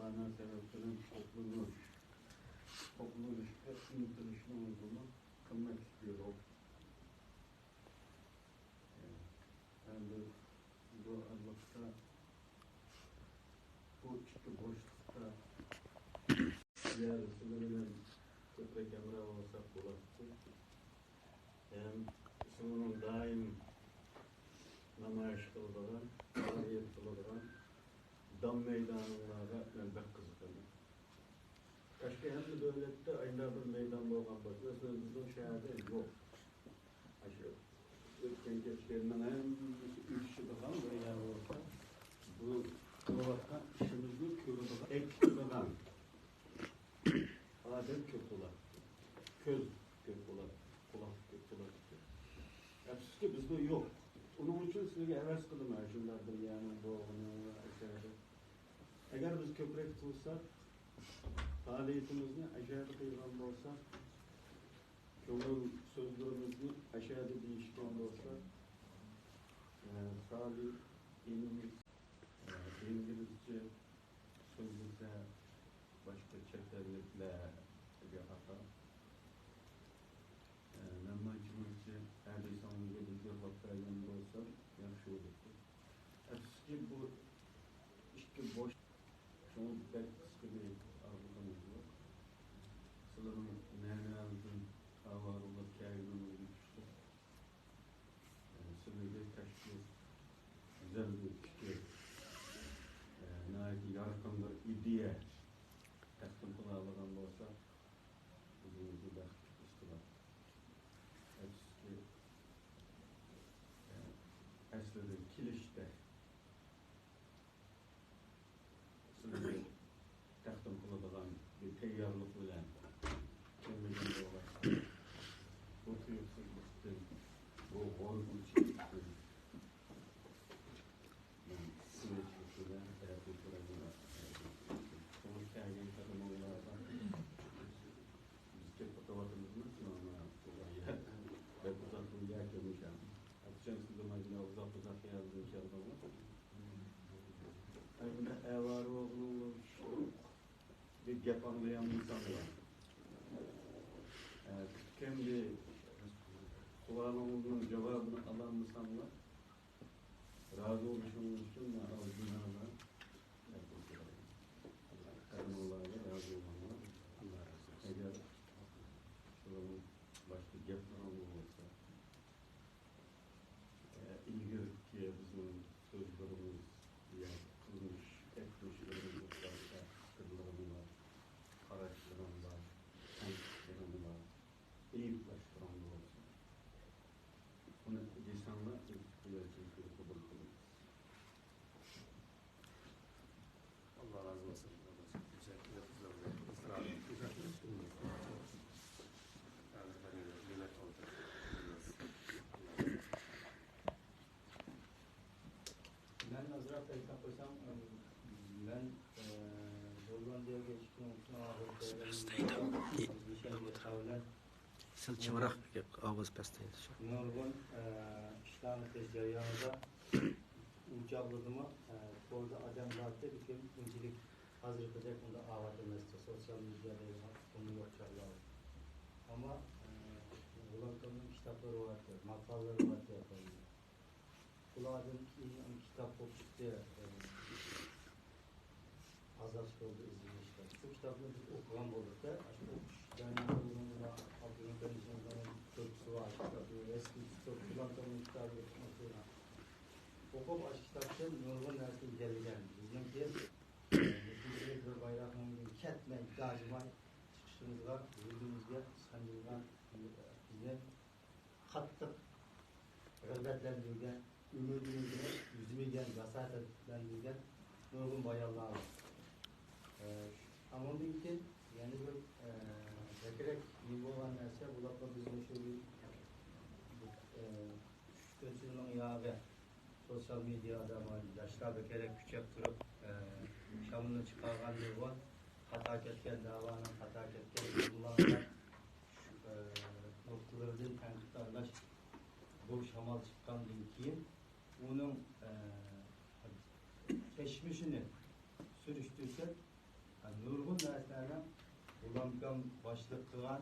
ana sebeplerin topluluğun işte intirilişini olduğunu kılmak istiyor. Yani bu aralıkta bu işte boşlukta yarısının köpek emre olsak bulaştı. Hem sonunun daim namayış kıldıran, faaliyet kıldıran dam meydanlarına elbette kızıklanır. Başka hem de devlette aylardır meydanda olan başka sözümüzün şehirde yok. Aşağı ötken geçlerinden hem üç şıdıkan veya olsa bu Slovak'ta işimizin kürüdüğü ek kürüdüğün adem köküler, köz köküler, kulak köküler. Hepsi ki bizde yok. Onun için size heves kılım şunlardır yani bu onu aşağıda. Eğer biz köprek tutsak, faaliyetimizni aşağıda kıyılan olsa, çoğun sözlerimizni aşağıda değişken olsa, salih, İngilizce, sözlükle, başka çeterlikle bir hata. Namacımızı her insanın geldiği vakaylarında olsa, yakşı olurdu. Eski bu işte boş, çoğun pek kıskı bir arzulamız var. Sılırın nenelazın avarılı kâyının güçlü. Sılırı taşlı, güzel bir fikir. Nâiti yarkındır idiye taktım kulağlarından olsa bizimizi de istiyor. Eski esleri kilişte sılırı taktım kulağlarından bir teyyarlık bilen kendimden de olasın. Bu kıyıksızlıktır, bu korkunçluktur. Evarı olduğunu bir gep anlayan insan var. Kendi sualımızın cevabını alan insanlar razı oluşumuz için ağzından kadınlarla razı olanlar eğer şuranın başka gepler olursa ilgili ki bizim sözlerimiz ya kılmış, etmişlerimiz varsa kırlarım var, araçlarım var, tenkitlerim var, eyüplaştıran da olsa bunu insanlar çünkü kabul kılırız. Allah razı olsun. Teşekkür ederim. Ben Hazret Bey'den koysam, ben Hollanda'ya geçtiğim için Silçimrak ağız pastaydı şu. Normal işlem tezgahında uçakladıma orada adam vardı bir gün incilik hazır kılacak bunda avat üniversite sosyal medyada bunu yok çağırlar. Ama Hollanda'nın kitapları vardı, makalları vardı yapalım. Kulağın kitap okudu azaz oldu izlemişler. Bu kitabını biz okuyan olurdu. Yani bununla Abdülhamid'in türküsü var. Eski Hollanda'nın kitabı okumasıyla. Okup aşk kitapçı Nurgun Ersin geleceğim. Bizimki bir bayrakın ketme iddiacıma çıkışımız var. Yüzümüzde sanırlar bize kattık. Rıbetlendirgen, ümidimizde yüzümüzden vasatlendirgen Nurgun bayarlar var. Ama onun için yani bir bekerek gibi olan neyse bu da bizim şu bir şüphesinin yağı sosyal medyada var. Yaşlar bekerek küçük durup şamını çıkarganlığı var. Hata ketken davanın hata ketken bunlarla noktalarının tenkitlerle bu şamal çıkan linkiyin onun teşmişini sürüştürsek nurg'un narsalarni ulamkam boshliq qilgan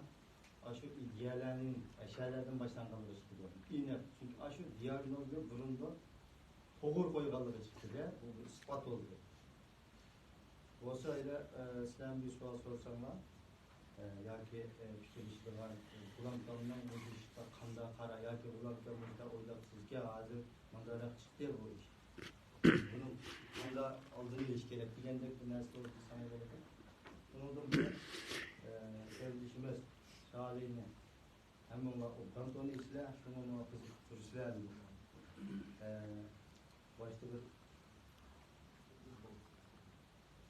shu ideyalarning ashyalardan boshlanganligi chiqdi. Aniq. Chunki shu diagnozni burunda to'g'ri qo'yganligi chiqdi. Bu isbot bo'ldi. Bo'lsa ila sizlarga bir savol so'rasam, yoki fikrlashgan ulamkamning o'zi ishda qanday qara yoki ulamkamda o'ylab sizga hozir mandaroq chiqdi bu ish. Buni qanday oldin olish kerak degandek bir narsa sanay bo'ladi. Bundan bir sevgishimiz Salihni hamma kantonu işler şunu muhafızı tuturuşlar başta bir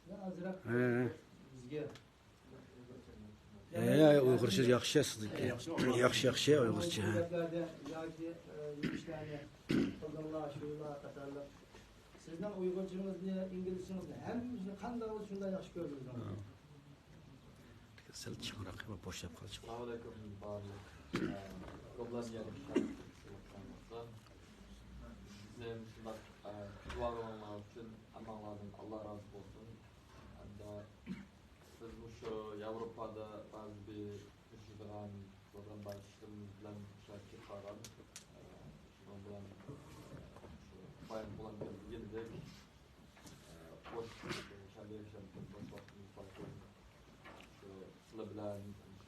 ne azırak bizge Uyg'urcha yaxshi sizniki. Yaxshi Uyg'urcha. yoki yurishlarni qildilar shular qatorli sizning Uyg'urchangizni inglizchangizni hammasini qanday shunday yaxshi ko'rdingiz. Sal chiqroq va boshlab qolchi. Assalomu alaykum barlik. Ko'plangan bizning shunday duolarlar uchun hammalardan Alloh rozi bo'lsin. Hamda biz shu Yevropada ba'zi bir ishlardan başladığımız bilan ishlashga qaragan. Shundan bilan bayon bo'lgan keldik. Xo'sh, shunday yashab boshlaymiz. Sizlar bilan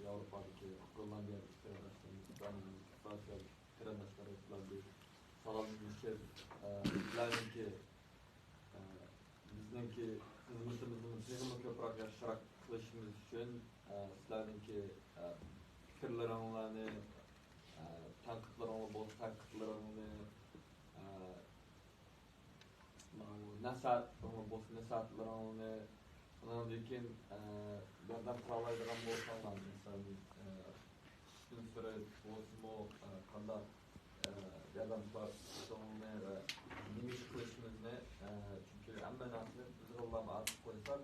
Yevropadagi Gollandiya qarindoshlar bilan salomlashib, bizlarniki bizningki xizmatimizni texnik ko'proq yaxshiroq qilishimiz uchun sizlarniki fikrlaringlarni, tanqidlaringlar bo'lsa tanqidlaringlarni, nasihatlaringlarni lekin birdan qilolmaydigan bo'lsanglar, masalan, üstün süre olsun qanday yordamlar sonuna va nima ish qilishimizni chunki hamma narsa biz Allohga aytib qo'ysak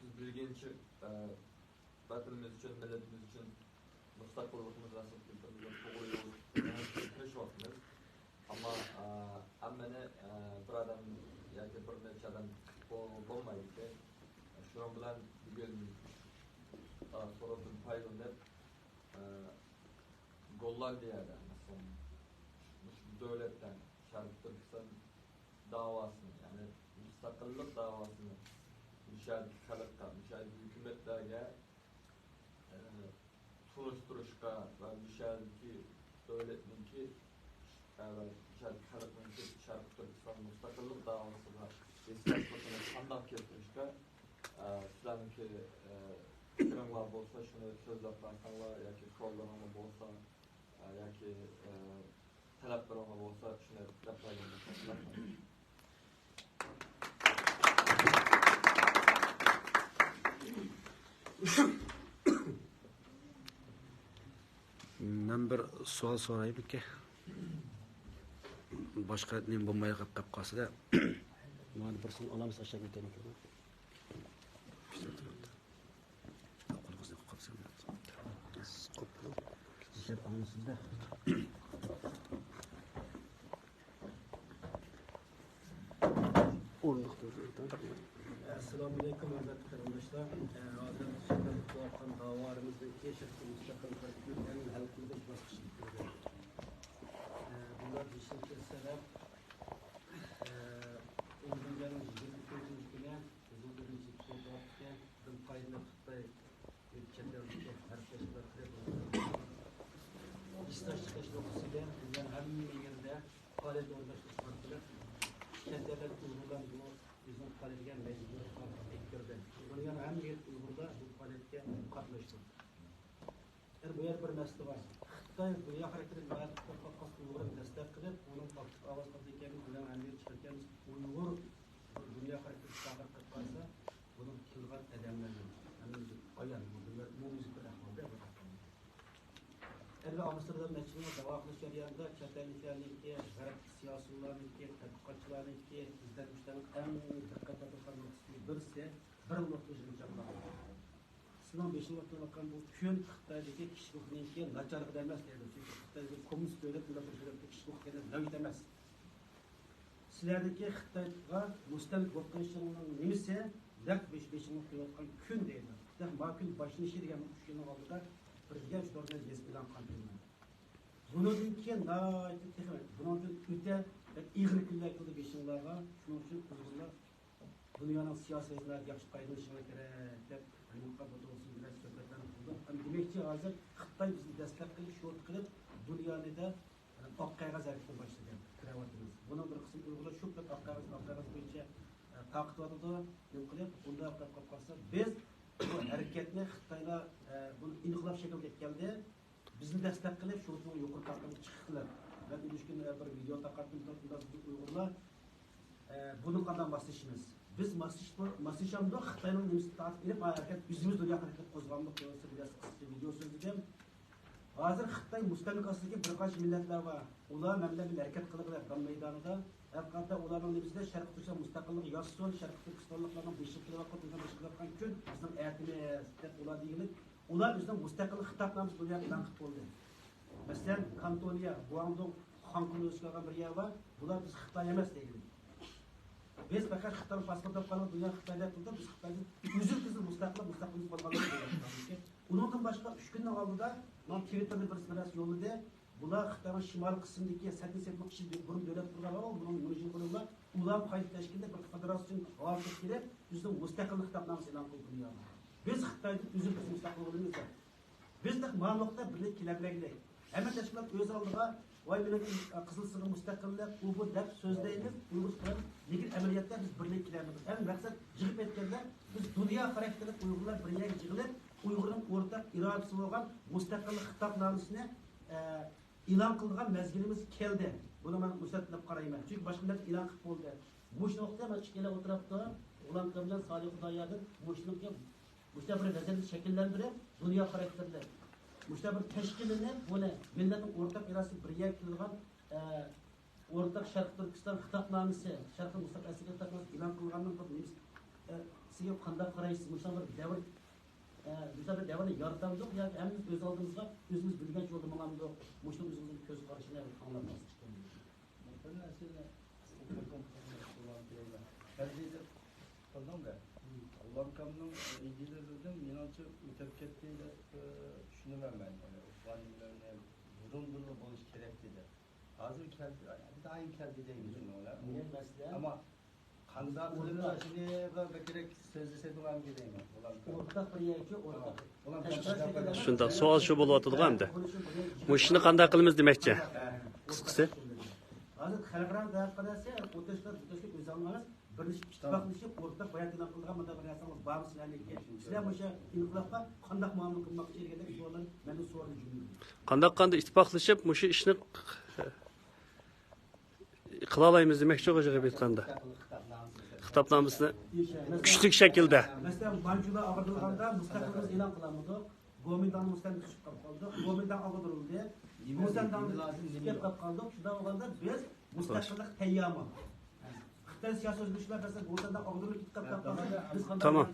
biz bilgancha vatanimiz uchun, millatimiz uchun mustaqilligimiz nasib etishimiz to'g'ri yo'l qilishyapmiz. Ammo hammani bir odam yoki bir necha odam bo'lmaydi. Shuning bilan bugun so'rovdan foydalanib Gollandiyada masalan davlatdan Sharq Turkiston davosini, ya'ni mustaqillik davosini müşahede xalqqa, müşahede hükümetlerge surishtirishga va müşahedeki davlatninki müşahede xalqninki Sharq Turkiston mustaqillik davosiga destekligini qanday keltirishga sizlarniki fikringlar bo'lsa shuni so'zlab qo'ysanglar yoki savollaringlar bo'lsa yoki talablaringlar bo'lsa shuni gaplashinglar. Ben bir sual sorayım ki. Başka ne bulmaya kalkası da. Bana bir soru alamaz aşağı gidelim. Esselamu Aleyküm hürmetli kardeşler. Hazreti Şeyh'in Doğan davarımızdaki şirk-i müstakil en halkımızda başlıkları. Bunlar bir şey keserek Umur'un güne bizim bir ciddi olarak bir kaydını tutay ülkelerdeki herkesler kırıldı. İstaş çıkış noktasıyla bizden her yerde faaliyet organizasyonları kendileri uygulan bu bizim faaliyetken mecbur ektirdi. Bunun hem bir uygurda bu faaliyetke katlaştı. Bu yer bir mesele var. Xitoy bu hareketli ma'lumot Uyg'urni destek qilib, onun faktik ovoz qilganligi bilan anglab chiqargan Uyg'ur dunyo hareketi chaqirib qolsa, buni qilgan odamlarni qo'ygan bu muzika ahvolda. Endi Amsterdam meclisinde davaqlı jarayonida chetliklarniki, g'arb siyosiylarniki, tadqiqotchilarniki, izlanishlarning eng diqqat tortadigan birisi bir nuqta o'zgarmoqda. Sizning 5 nuqtadan bu kun Xitoydagi kishilikniki nacharlik emas deydi. Chunki Xitoyda kommunist davlat bilan birgalikda kishilik emas. sizlardagi Xitoyga mustamlik bo'lib qolishingning nimasi deb besh-beshingni qo'yayotgan kun deydi. Deb ma'qul boshlanishi degan tushunning oldida birga ushlarni yez bilan qantirman. Bundan keyin bundan o'ta ig'ir kunlar keldi beshinglarga. Shuning uchun Uyg'urlar dunyoning siyosatidan yaxshi foydalanishga kerak deb aniqqa bo'lsin bilan suhbatlarni qildi. Demakchi hozir Xitoy bizni dastlab qilib short qilib dunyoda oq qog'oz harakatini boshlagan. Bunun bir kısmı Uygurlar şu kadar aktarız boyunca takip ediyordu. Yılkılıp bunda aktarıp kalsa biz bu hareketini Xitayla bunu inqilab şekilde geldi. Bizni destek kılıp şurasını yukarı kalkıp çıktılar. Ben ilişkin bir video takatım Uygurlar bunun kadar bahsedişimiz. Biz masışamda Xitay'ın nemisi takip edip hareket yüzümüz dünya hareket kozganlık diyorsa biraz kısa video sözledim. Hazır Xitay mustamlik aslındaki birkaç milletler var. Ular memleket bir hareket kılıklar kan meydanında. Hatta ularның nemizde Şarkı Türkistan müstakillik yazsın, Şarkı Türkistanlıklarının beşikli vakit beşikli gün bizim eğitimiz dep ular deyilip, ular bizim müstakillik kitaplarımız dünyada ilan kılıp oldu. Mesela Kantonya, Guangdong, Hong Kong özgürlüğün bir yer var. Bunlar biz Xitay emas deyilip. Biz fakat Xitay'ın pasportu kalan dünya Xitay'da tuttu. Biz Xitay'ın üzül kızı müstakillik olmalı. Ondan başka 3 günden aldıda, ben Twitter'da bir yolunda bular Xitayning shimol qismidagi 87 kishi burun davlat qurganlar var. Bunun mujin qilganlar ular qayta tashkilda bir federatsiyon g'olib kelib, bizning mustaqillik kitobnomasi e'lon qilib dunyoga. Biz Xitoyda o'zimiz mustaqil bo'lamiz. Bizda ma'lumotlar birlik kelablaylik. Hamma tashkilot o'z oldiga voy bilan qizil sirli mustaqillik bu deb so'zlaymiz. Uyg'urlar lekin amaliyotda biz birlik kelamiz. Ham maqsad yig'ib aytganda biz dunyo xarakterli Uyg'urlar birga yig'ilib, Uyg'urning o'rtaq irodasi bo'lgan mustaqillik kitobnomasini ilan kılgan mezgilimiz keldi. Bunu ben müsaatlep karayım. Çünkü başka millet ilan kılıp oldu. Muşnukta ben çıkıyla oturapta ulan kabından Salih Hudayya'dır. Muşnukta bir vezeli şekillendirip dünya karakterler. Muşta bir teşkilini bunu milletin ortak irası bir yer kılgan ortak Şarkı Türkistan kitapnamesi, Şarkı Mustafa Eski kitapnamesi ilan kılganın size kandak karayısız. Muşta bir devir bizler devamlı yaratamız yok. Yani hemimiz öz aldığımızda özümüz bilgen yolda malamda muşta özümüzün köz karşına anlamaz. Ben mesela Allah'ın kanının ilgilendirdim. İnancı mütebketliğiyle şunu vermem. Ufanilerine burundurlu buluş gereklidir. Hazır keldi, bir daha aynı keldi değil mi? Ama Kandarlarına şimdi bekerek sözlese duran gideyim. Ortak bir yerki ortak. Shunda savol shu bo'lyotdi hamda. Bu ishni qanday qilamiz demoqchi. Qisqasi. Hozir xalqaro davlatlarga o'tishlar o'z almangiz birlashib ittifoqlashib o'rtak bayonot e'lon qilgan mudda bir narsalar bor sizlarga. Sizlar o'sha inqilobga qanday muomala qilmoqchi deganda savollar meni so'radi jumla. Qanday ittifoqlashib shu ishni qila olamiz demoqchi o'sha aytganda. Kitapnamasını küçük şekilde. Mesela Bancu'da ağırlığında müstakilimiz ilan kılamıdı. Gomindan müstakil düşüp kaldı. Gomindan ağırlığında. Gomindan düşüp kaldı. Şurada olanda biz müstakillik teyyamı. Xitay siyasi özgürlükler mesela Gomindan ağırlığında kitap kaldı. Tamam.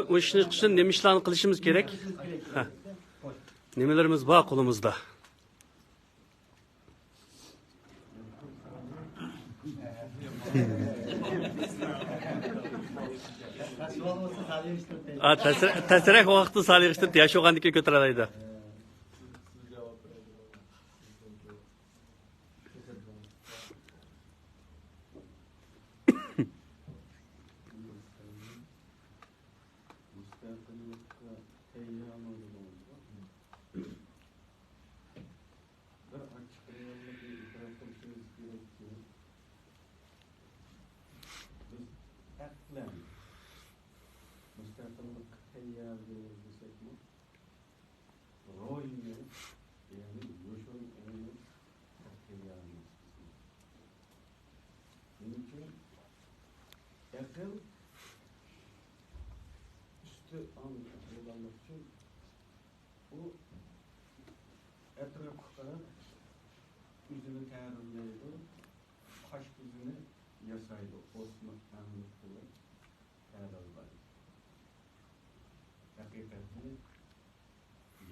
Bu işin için ne işlerini kılışımız gerek? Nemelerimiz var kolumuzda. Təsirək vaxtı Salih işdə yaşayğandakı götürələrdi. Akıl üstü anlamak için bu etrafta yüzünü tayarlaydı, kaş yüzünü yasaydı, osman anlık olarak tayarlaydı. Hakikatini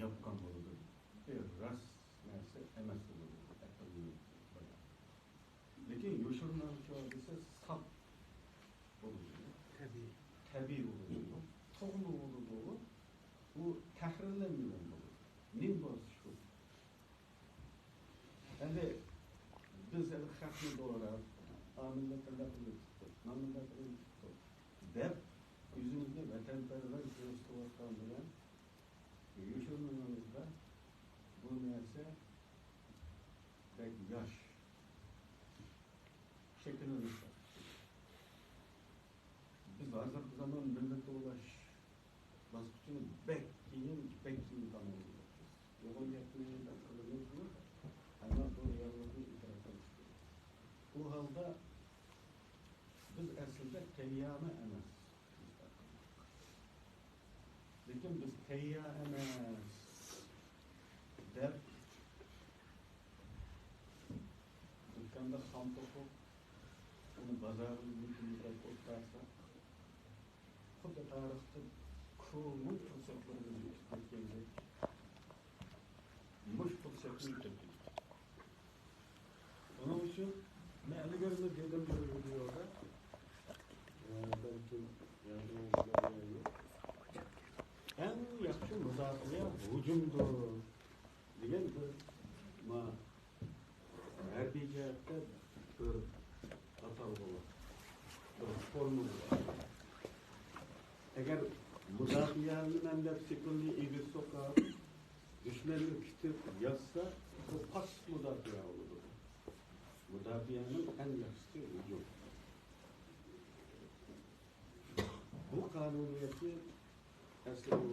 yapkan oldu. Bir rast neyse emes oldu. Lekin Lekin yoshirmavchi desa sap bo'ladi. Tabiiy bo'ladi. To'g'ri bo'ladi. Bu tahrirlanmagan bo'ladi. Nim bo'lsa shu. Endi biz hali xatni doğrar, amillatlar qilib, mamlakatlar deb yüzümüzde vatanperver gösteriyotgan bilan yoshirmamizda bu narsa pek yosh shakllanmoqda. Biz hozirgi zamon millatga ulash bosqichini pek keyin tamomlayapmiz. Yo'g'on gapni taqdirimiz yo'q. Ama bu reallikni idrok qilish kerak. Bu holda biz aslida tayyami emas. Lekin biz tayyor emas deb dükkanda ham to'qib uni bozorga o'tkazsa xuddi tarixda ko'p fursatlarimiz o'tkazgandek mush fursatni o'tkazdik. Onun için ben ilgari dedim bir videoda belki yazılı en yaxshi mudofaa hujumdir degan bir harbiy jihatda bir atalg'i bor, bir formula bor. Agar mudofaani mandat shekilli egil so'qib dushmanni kutib yotsa bu past mudofaa bo'ladi. Mudofaning en yaxshisi hujum. Bu qonuniyatni aslında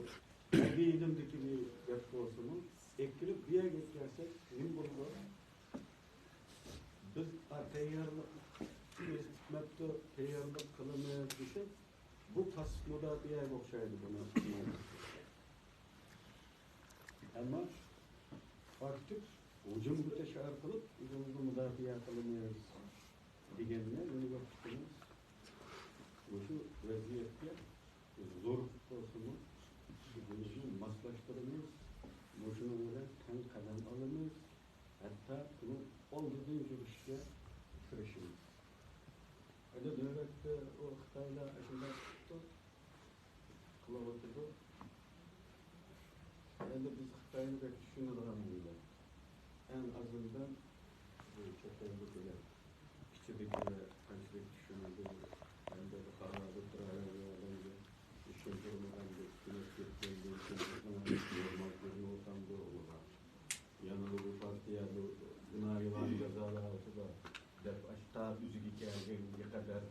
bir ilimdeki bir yapıyorsunuz. Ekilip bir yere getirsek nim bulur. Biz tayyorlik hizmetde tayyorlik kılınmaya düşüp bu pasif müdafiye okşaydı buna. Ama artık hücum müteşar kılıp hücumda müdafiye kılınmaya diyenler bunu yaptınız. Bu şu vaziyette zor olsunuz, bizim maslaştırımız, boşuna göre ten kadem alımız, hatta bunu olduğu yürüyüşe kırışımız. Öyle devlette o Xitayla aşında tuttu, kılavatırdı. Yani biz Xitay'ı da düşünürüz. En azından çekildi bile, küçük ve kaçlık düşünüldü. Ben de kararlı durarım. Şöyle yanılı bu partiye buna yılan cezalar da dep aşağı üzücü geldiğine kadar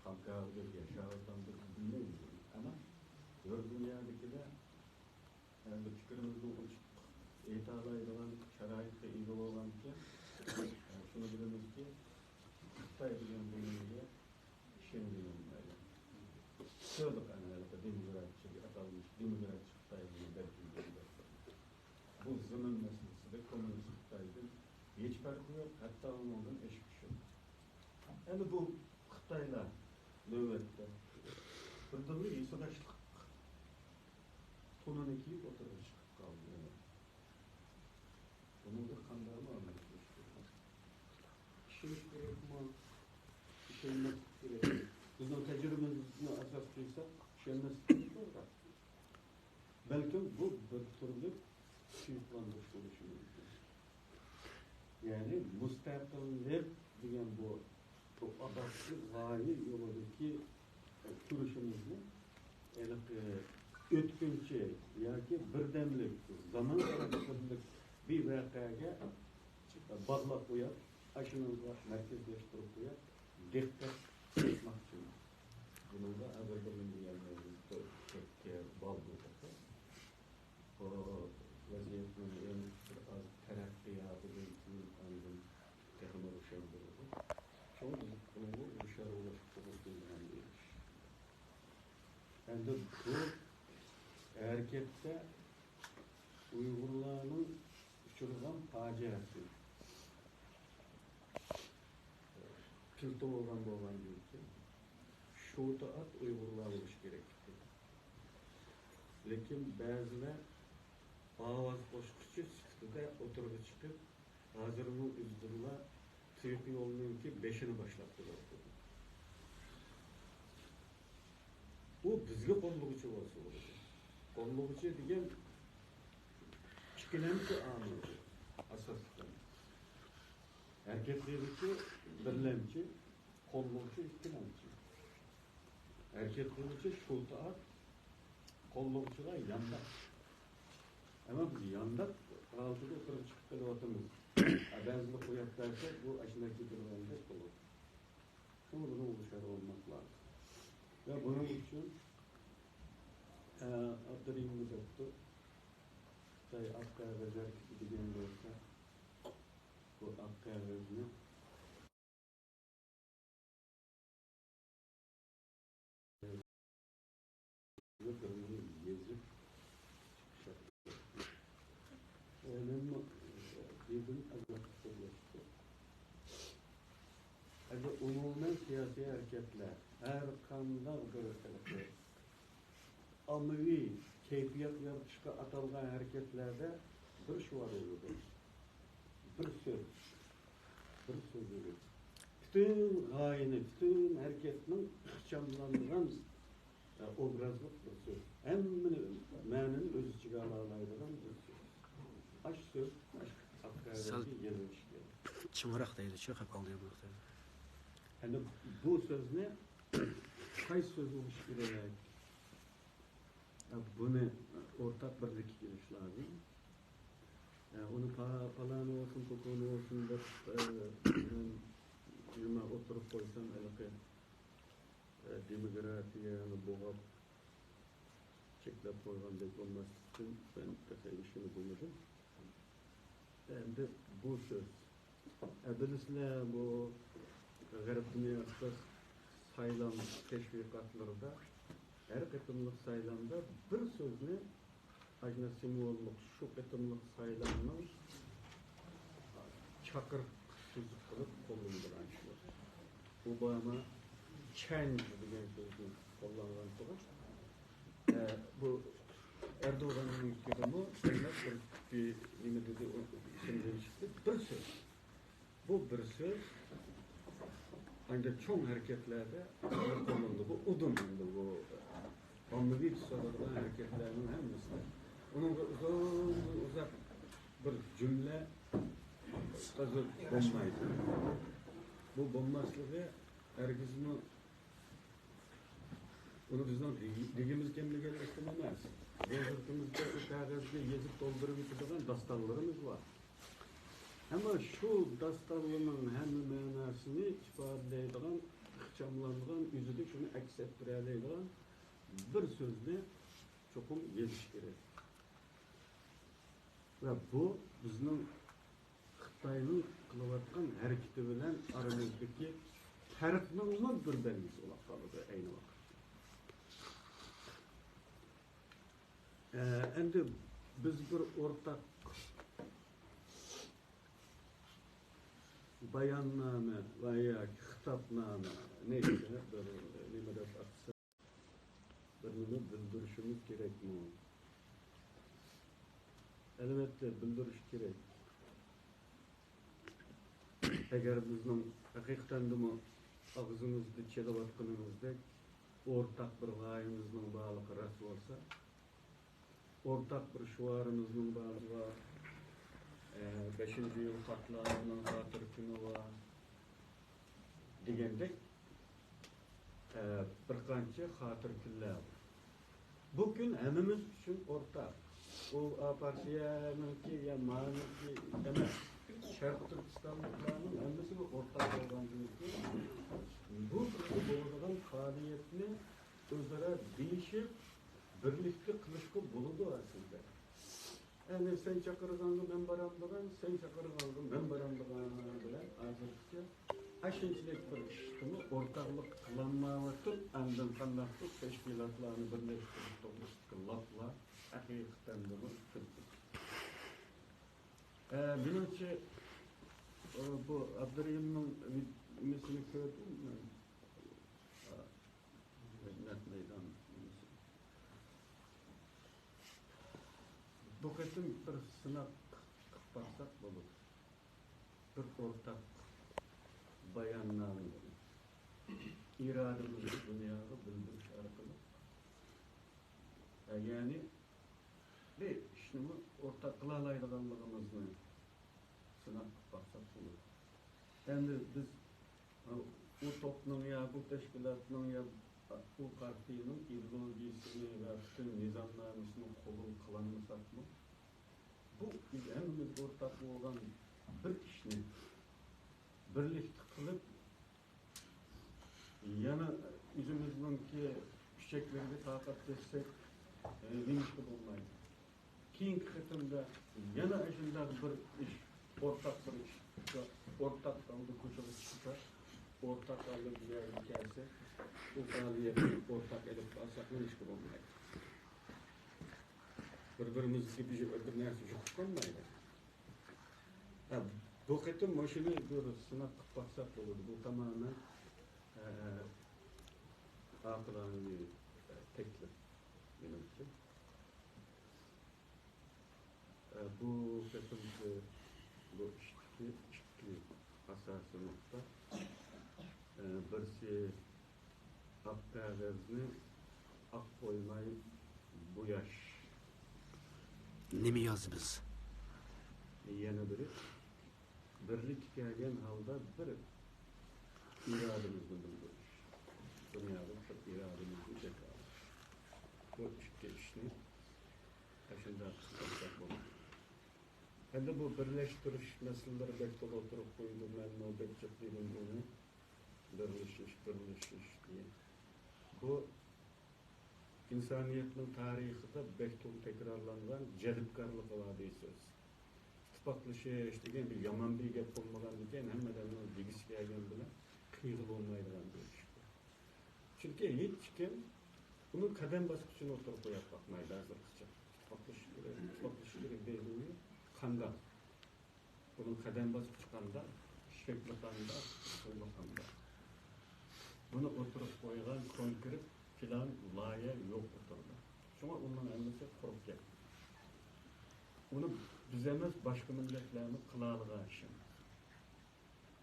halkalıdır, yaşağıdandır bilmiyoruz. Ama dünyadaki de yani fikrimizde uçuk eğitala edilen şeraitle ilgili olan ki şunu biliriz ki Xitay bilen bölümünde şimdi böyle. Söyledik anlayalım, demokratçı atalmış, demokratçı Xitay'ın belki bu zaman meselesi de komünist Xitay'ın hiç farkı yok, hatta ondan eşit bir şey. Yani bu Xitay'la nöbette bir de bir yasadaşlık tonun ekiyip oturup çıkıp kaldı. Bunu da kandarma anlaşmış. İşimiz gerek mi? İşimiz gerek mi? Bizim tecrübemizin asaslıysa işimiz gerek mi? Belki bu bir türlü sıyıklanmış oluşu mümkün. Yani müstakillik diyen bu adaklı gayi yolundaki turuşumuzu ötkünçe yoki birdamlik zaman tarafsizlik bir voqeaga bog'lab qo'yib, ashunga markazlashtirib qo'yib, diqqat etmoqchi. Bunga avvalgi bol bo'lsa, o vaziyatni yana az taraqqiyotida oldin texnologiya bo'ladi. Çoğu bunu dışarı ulaşıp olduğundan değil. Yani bu harekette Uygurların uçurulan faciası. Kültü olan bir ülke. Şurada at Uygurlar oluş gerekti. Lakin bazılar avaz boşkuçu çıktı da oturup çıkıp hazırını üzdürler sıyıkı yolunun ki 5'ini başlattılar. Bu bizge kolluğucu olsa olacak. Kolluğucu degan ikkilamchi amilchi asosida. Erkeklikçi birlamchi, kolluğucu ikkilamchi. Erkeklikçi şultaat, kolluğucuga yandak. Ama biz yandak altında oturup çıkıp kelyapmiz. Ba'zida qo'yib bersak, bu ashnaki turganda bo'ladi. To'g'ri o'xshar olmak lazım. Ve bunun için Abdurrahim Doktor say akka vezer gidigen olsa bu akka vezini Yıkırını gezip önemli dedim azak söyleşti. Umumen siyasi hareketler her kandan görüntüler ameli keyfiyet yaratışka atalgan hareketlerde bir şu var oldu. Bir söz olur. Bütün gayeni, bütün hareketinin ixchamlangan obrazlık bir söz. Ma'nini o'z ichiga oladigan bir söz. Aş söz, aşk hakkı yazılmış. Çımarak deydi, çok hakalı yapmak deydi. Yani bu söz ne? Kay söz oluş gerek. Bunu ortak birlik giriş lazım. Onu falan olsun, kokonu olsun da yılma oturup koysam elke demokrasiyonu boğap çeklep koygandek olması için ben pek işini bulmadım. Hem bu söz. Bilisler bu Garip dünyasında sayılan teşvikatlarda her kıtımlık sayılamda bir sözünü ajna simvolluk şu kıtımlık sayılamının çakır sözü kılıp kullanılan şey. Obama change degan sözü kullanılan sonra bu Erdoğan'ın ülkede bir nime dedi bir söz. Bu bir söz ancak çoğun hareketlerde kullanıldı. Bu udumlandı bu. Anlıvi tutarlıklı hareketlerinin hemisi. Onun uzak bir cümle kazı bombaydı. Bu bombaslığı herkesin onu bizden digimiz kendine istememez. Yazıtımızda kağıtımızda yazıp doldurup tutulan dastallarımız var. Ama şu dastanlının hem manasını ifadeleyen, ixchamlangan, yüzüde şunu aks ettireyen bir sözle çokum yetiş gerek. Ve bu bizning Xitoyning qilayotgan hareketi bilan aramızdaki farqning bir belgisi bo'lib qoladi ayni vaqtda. Endi biz bir o'rtaq bayanname veya hitapname neyse nime de atsa birini bildirişimiz gerek mi? Elbette bildiriş gerek. Eğer bizning hakikaten de ağzımızda çelavatkanımızda ortak bir gayemizning bağlıqı ras olsa, ortak bir şuarımızın bağlı var. 5. yıl katlarının hatır günü var degende bir qancha hatır günler var. Bu gün hemimiz için ortak. O partiyanınki ya maniki emas. Şarkı Türkistanlıklarının hemisi ortak olan günü. Bu bo'ladigan faaliyetini o'zaro değişip birlikte kılışkı buludu aslında. Yani sen çakırganlı ben baramdıgan, sen çakırganlı ben baramdıgan bilen azırkça aşınçılık bir iştimi ortaklık kılanmavatır, andan kanlaklık teşkilatlarını birleştirip topluştuklarla hakikaten de bu kıldık. Benimce bu Abdurrahim'in misini gördüm mü? Net meydan. Bu kesim bir sınav baksak olur. Bir ortak irademizni dunyoga bildirish orqali ya'ni bir ishni o'rtak qila oladiganligimizni sinab baksak bo'ladi. Endi biz bu toplumning ya bu teşkilatning ya bu partiyaning ideologiyasini va bütün nizomlamasini qabul qilolmasakmi, bu hammamiz o'rtak bo'lgan bir ishni birlikda qilib yana o'zimizningki kuchaklarga taqat etsek nimishki bo'lmaydi. Keyingi qatimda yana shunday bir ish, o'rtak bir ish, o'rtak holda ko'chirib chiqsa, o'rtak holda yuzaga kelsa, bu faaliyatni o'rtak edib olsak nimishki bo'lmaydi. Bir-birimizga bir narsa yuqib qolmaydi. Bu qatim mashina bir sinab qilib baksak bo'ladi. Bu tamamen aqlani teklif menimcha. Bu qatimki bu ikki asosiy nuqta. Birisi ak qog'ozni ak qo'ymay bo'yash. Nima yozibsiz? Yana biri birlik kelgan holda bir irodamizni bildirish. Dunyoda bir irodamizni cheklash. Bu ikki ishni shunday qilsak bo'ladi. Endi bu birlashtirish masalalari bekda o'tirib qo'ydi. Men navbatchilik dedim uni birlashish diye. Bu insoniyatning tarixida bekda takrorlangan jalbkorlik vodiysi. İttifaqlashish degan bir yomon bir gap bo'lmagan ekan, hammadan degisi kelgan bilan qiyg'il bo'lmaydigan bir ish. Chunki hech kim uni qadam bosqichini o'tirib qo'ya olmaydi hozirgacha. İttifaqlash kerak deydi. Qanday? Bunun qadam bosqichi qanday? Shakli qanday? Usuli qanday? Buni o'tirib qo'ygan konkret plan, loyiha yo'q o'tirdi. Shunga undan hammasi qurib ketdi. Uni biz emas boshqa millatlarni qila olgan ishimiz.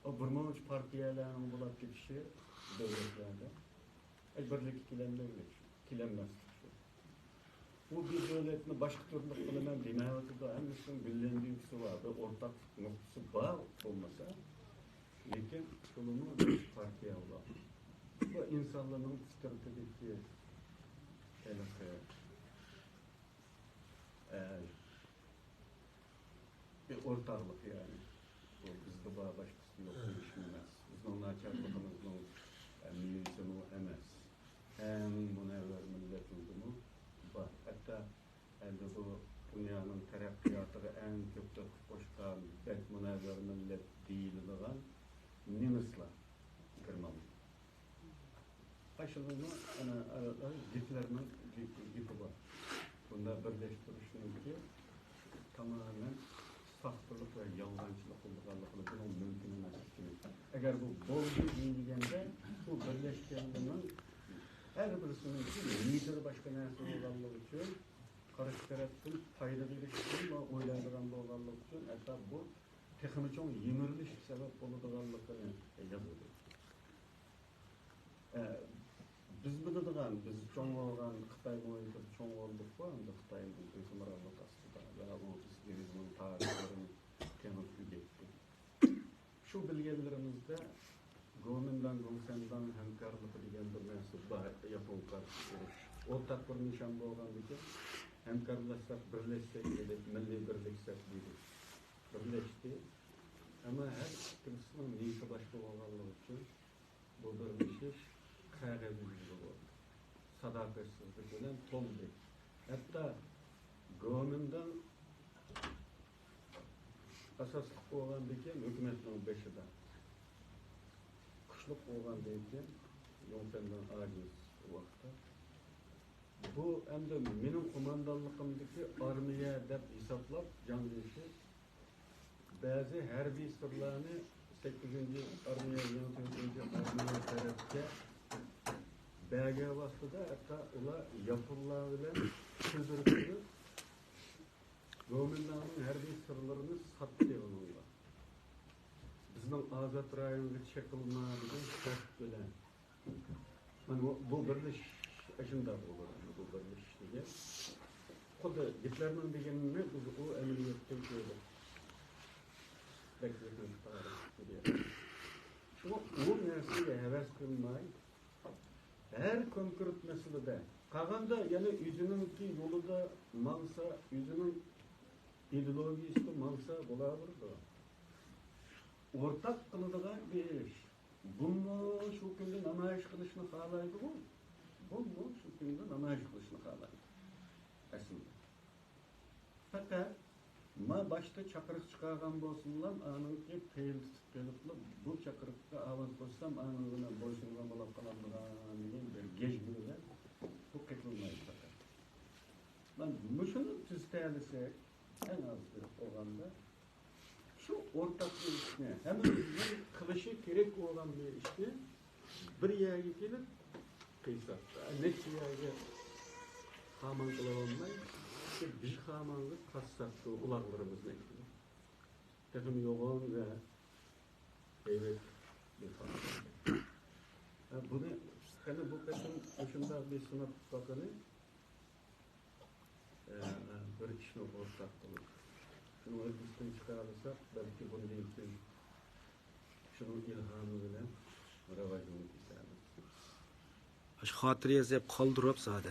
O birmuncha partiyalarning bo'lib ketishi davlatlarda birlikka kelanmaslik. Bu bir devletni başka türlü kılınan dinamikte de hemimizin bilindiğisi var ve ortak noktası var olmasa, lekin şunun bir partiye var. Bu insanların stratejik bir ortaklık yani. Bu bizde bağ başkası yok düşünmez. Bizim onun açarlığımızın milisini emez. Hem buna evvel milletimiz var. Hatta bu dünyanın terakkiyatı en kötü koşkan pek münevver millet değilinden Nemesler kırmalı. Aşılığını Hitler'in gipi var. Bunda birleştirişinin ki tamamen sahtırlık ve yalancılık olduğunu bunun mümkün olmaz. Eğer bu bolcu deyilgende bu birleşkenliğinin her birisinin lideri başka neresi olanlar için karşı tarafın fayda verişi için ve oylardan olanlar için hatta bu teknik çok yemirliş sebep olanlarını yazılıyor. Biz bu da biz çoğun olan Xitay boyunca çoğun olduk var mı? Xitay'ın ısmararlık aslında ve o sizlerin tarihlerini temizlik etti. Şu belgelerimizde Gomindan, Gomsendan hemkarlık diyen bir mensup yapım karşı ortak bir nişan olan bir şey. Hemkarlaşsak, birleşsek dedik, milli birleşsek dedik. Birleşti. Ama her kimsenin niyeti başka olanlar için bu birleşiş kayğızlığı oldu. Sadakatsizlik bilen toldu. Hatta Gomindan asaslık olan bir şey hükümetin beşinden. Kışlık olan deyken, yöntemden aciz vakti. Bu hem de benim kumandanlığımdaki armiye dep hesaplap can işi bazı harbiy sırlarını 8. armiye, 7. armiye tarafta belge vasıtada hatta ola yapılar ile çözdürüp Gomindan'ın harbiy sırlarını sattı onunla. Bizden azat rayonunda çekilmediği şart bilen Hani bu birleş aşında olur. Bu birleşliğe. Koda Hitler'in degenini biz o emniyette şöyle. Bekledim tarih. Şu o nesile heves kılmay. Her konkret meselede. Kaganda yani yüzünün ki yolu da mansa, yüzünün ideolojisi mansa bulabilir. Ortak kılıdıgan bir iş. Bunu şu günde namayiş kılışını sağlaydı bu. Bunu şu günde namayiş kılışını sağlaydı. Aslında. Fakat ma başta çakırık çıkargan bolsunlar anınki kıyıltıp gelipli bu çakırıkta avaz koysam anına boysundan bulup kalandıran bir geç gibi de bu ketulmayı fakat. Ben müşünü tüsteyelise en az bir oranda şu ortak bir işine hemen bir kılışı gerek olan bir işine bir yere gelip kıysatta neçe yere haman kılabilmeyi bir hamanlık kassattı ulaklarımız ne gibi. Takım yoğun ve evet bir haman. Bunu hani bu kısım dışında bir sınıf bakanı bir işine ortak olur. Şunu ödüsünü çıkarırsak belki bunu değilsin. Şunun ilhamı bilen ravajını isterdim. Hatırı yazıp kaldırıp sade.